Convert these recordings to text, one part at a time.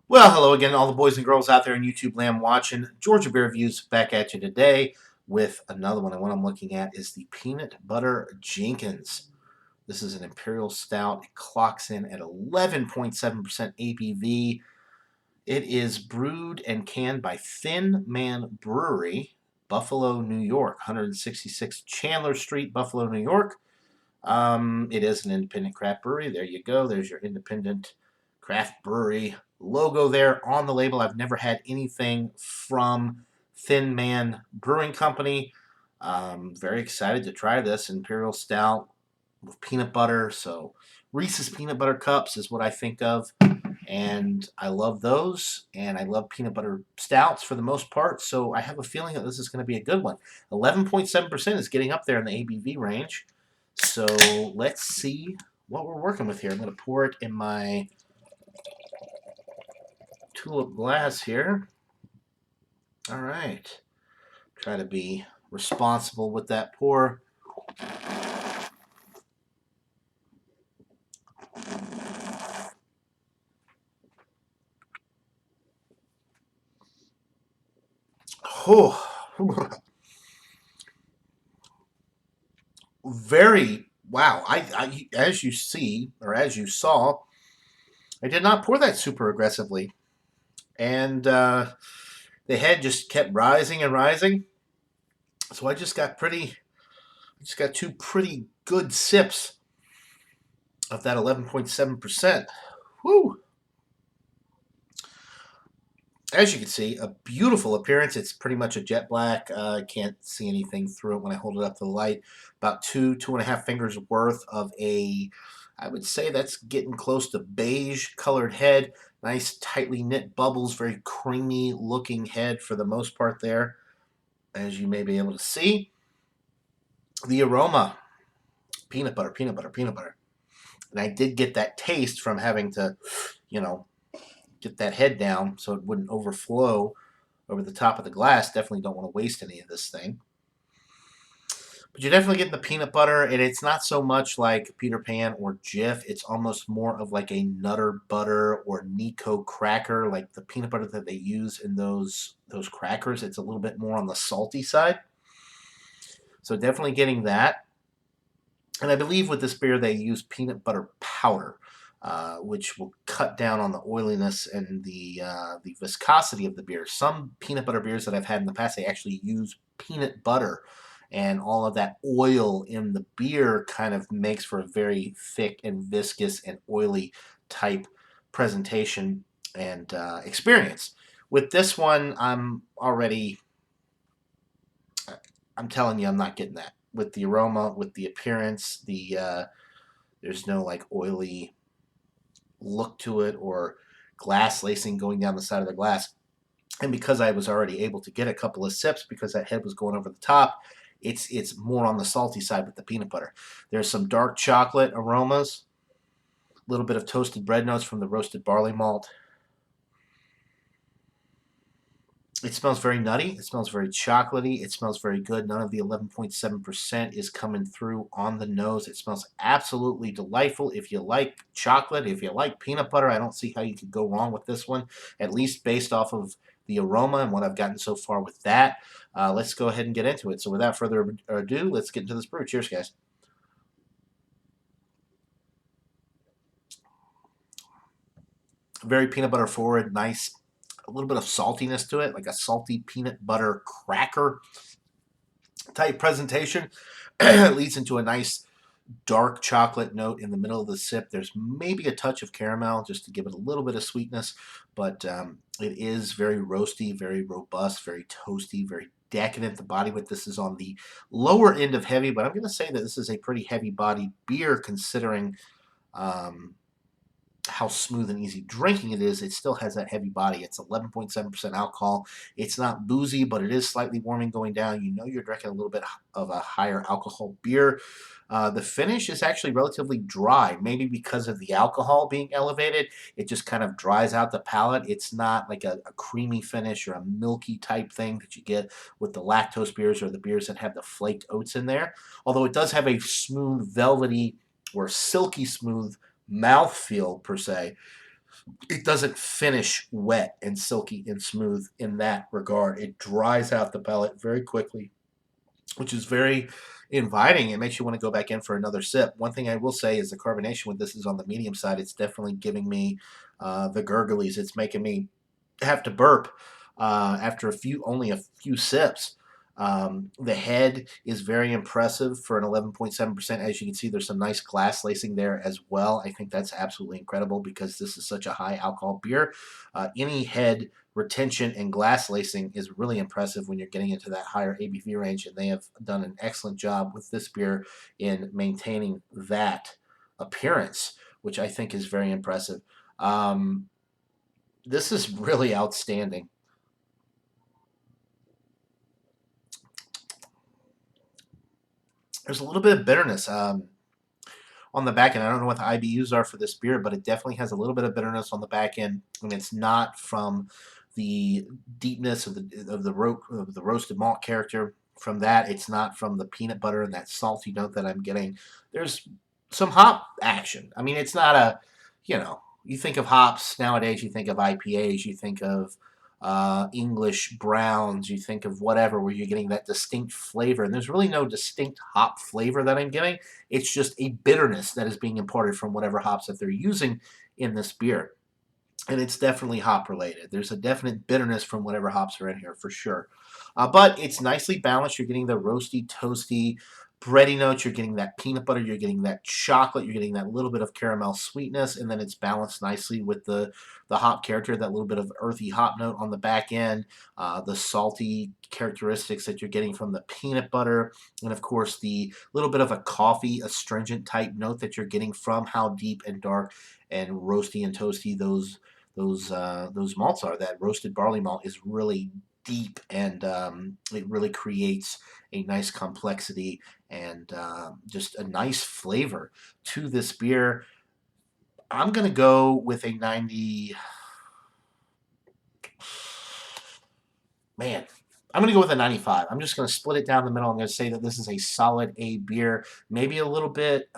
Well, hello again, all the boys and girls out there in YouTube land watching. Georgia Beer Reviews back at you today with another one. And what I'm looking at is the Peanut Butter Jenkins. This is an Imperial Stout. It clocks in at 11.7% ABV. It is brewed and canned by Thin Man Brewery, Buffalo, New York, 166 Chandler Street, Buffalo, New York. It is an independent craft brewery. There you go. There's your independent craft brewery logo there on the label. I've never had anything from Thin Man Brewing Company. Very excited to try this Imperial Stout with peanut butter. So Reese's peanut butter cups is what I think of. And I love those, and I love peanut butter stouts for the most part. So I have a feeling that this is going to be a good one. 11.7% is getting up there in the ABV range. So let's see what we're working with here. I'm going to pour it in my tulip glass here. All right. Try to be responsible with that pour. Oh, very wow. As you see, or as you saw, I did not pour that super aggressively, and the head just kept rising and rising. So just got two pretty good sips of that 11.7%. Woo! As you can see, a beautiful appearance. It's pretty much a jet black. Can't see anything through it when I hold it up to the light. About two and a half fingers worth of I would say that's getting close to beige colored head. Nice tightly knit bubbles, very creamy looking head for the most part there, as you may be able to see. The aroma, peanut butter, peanut butter, peanut butter. And I did get that taste from having to, you know, get that head down so it wouldn't overflow over the top of the glass. Definitely don't want to waste any of this thing. But you're definitely getting the peanut butter, and it's not so much like Peter Pan or Jif. It's almost more of like a Nutter Butter or Nico cracker, like the peanut butter that they use in those crackers. It's a little bit more on the salty side. So definitely getting that. And I believe with this beer they use peanut butter powder, which will cut down on the oiliness and the viscosity of the beer. Some peanut butter beers that I've had in the past, they actually use peanut butter, and all of that oil in the beer kind of makes for a very thick and viscous and oily type presentation and experience. With this one, I'm telling you, I'm not getting that. With the aroma, with the appearance, there's no like oily look to it or glass lacing going down the side of the glass. And because I was already able to get a couple of sips because that head was going over the top, it's more on the salty side with the peanut butter. There's some dark chocolate aromas, a little bit of toasted bread notes from the roasted barley malt. It smells very nutty. It smells very chocolatey. It smells very good. None of the 11.7% is coming through on the nose. It smells absolutely delightful. If you like chocolate, if you like peanut butter, I don't see how you could go wrong with this one, at least based off of the aroma and what I've gotten so far with that. Let's go ahead and get into it. So without further ado, let's get into this brew. Cheers, guys. Very peanut butter forward, nice, a little bit of saltiness to it, like a salty peanut butter cracker type presentation. It leads into a nice dark chocolate note in the middle of the sip. There's maybe a touch of caramel just to give it a little bit of sweetness, but it is very roasty, very robust, very toasty, very decadent. The body with this is on the lower end of heavy, but I'm going to say that this is a pretty heavy body beer considering um, how smooth and easy drinking it is. It still has that heavy body. It's 11.7% alcohol. It's not boozy, but it is slightly warming going down. You know you're drinking a little bit of a higher alcohol beer. The finish is actually relatively dry, maybe because of the alcohol being elevated. It just kind of dries out the palate. It's not like a creamy finish or a milky type thing that you get with the lactose beers or the beers that have the flaked oats in there. Although it does have a smooth, velvety, or silky smooth mouthfeel per se. it doesn't finish wet and silky and smooth in that regard. It dries out the palate very quickly, which is very inviting. It makes you want to go back in for another sip. One thing I will say is the carbonation with this is on the medium side. It's definitely giving me the gurglies. It's making me have to burp after only a few sips. The head is very impressive for an 11.7%. As you can see, there's some nice glass lacing there as well. I think that's absolutely incredible because this is such a high alcohol beer. Any head retention and glass lacing is really impressive when you're getting into that higher ABV range, and they have done an excellent job with this beer in maintaining that appearance, which I think is very impressive. This is really outstanding. There's a little bit of bitterness on the back end. I don't know what the IBUs are for this beer, but it definitely has a little bit of bitterness on the back end, and it's not from the deepness of the roasted malt character. From that, it's not from the peanut butter and that salty note that I'm getting. There's some hop action. I mean, it's not a, you think of hops nowadays, you think of IPAs, you think of English browns, you think of whatever, where you're getting that distinct flavor. And there's really no distinct hop flavor that I'm getting. It's just a bitterness that is being imparted from whatever hops that they're using in this beer. And it's definitely hop related. There's a definite bitterness from whatever hops are in here for sure. But it's nicely balanced. You're getting the roasty, toasty, bready notes. You're getting that peanut butter. You're getting that chocolate. You're getting that little bit of caramel sweetness. And then it's balanced nicely with the hop character, that little bit of earthy hop note on the back end, the salty characteristics that you're getting from the peanut butter, and of course the little bit of a coffee astringent type note that you're getting from how deep and dark and roasty and toasty those malts are. That roasted barley malt is really deep, and it really creates a nice complexity and just a nice flavor to this beer. I'm going to go with a 90. Man, I'm going to go with a 95. I'm just going to split it down the middle. I'm going to say that this is a solid A beer. Maybe a little bit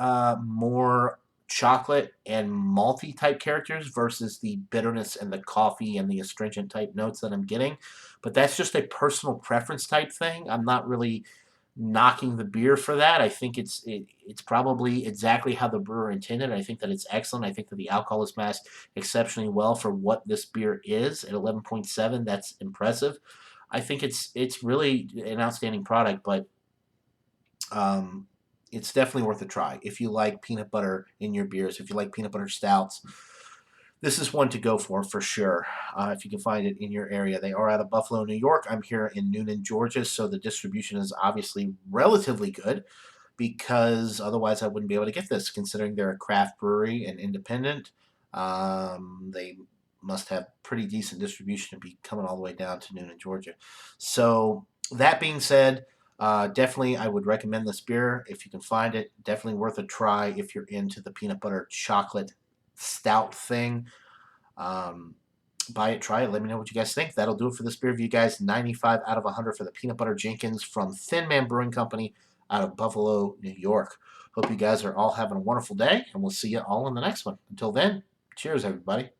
more chocolate and malty type characters versus the bitterness and the coffee and the astringent type notes that I'm getting. But that's just a personal preference type thing. I'm not really knocking the beer for that. I think it's probably exactly how the brewer intended. I think that it's excellent. I think that the alcohol is masked exceptionally well for what this beer is at 11.7. That's impressive. I think it's really an outstanding product, but it's definitely worth a try if you like peanut butter in your beers. If you like peanut butter stouts, this is one to go for sure. If you can find it in your area. They are out of Buffalo, New York. I'm here in Noonan, Georgia, so the distribution is obviously relatively good because otherwise I wouldn't be able to get this, considering they're a craft brewery and independent. They must have pretty decent distribution to be coming all the way down to Noonan, Georgia. So that being said, definitely I would recommend this beer if you can find it. Definitely worth a try if you're into the peanut butter chocolate stout thing. Buy it, try it, let me know what you guys think. That'll do it for this beer review, guys. 95 out of 100 for the peanut butter Jenkins from Thin Man Brewing Company out of Buffalo, New York. Hope you guys are all having a wonderful day, and we'll see you all in the next one. Until then, cheers, everybody.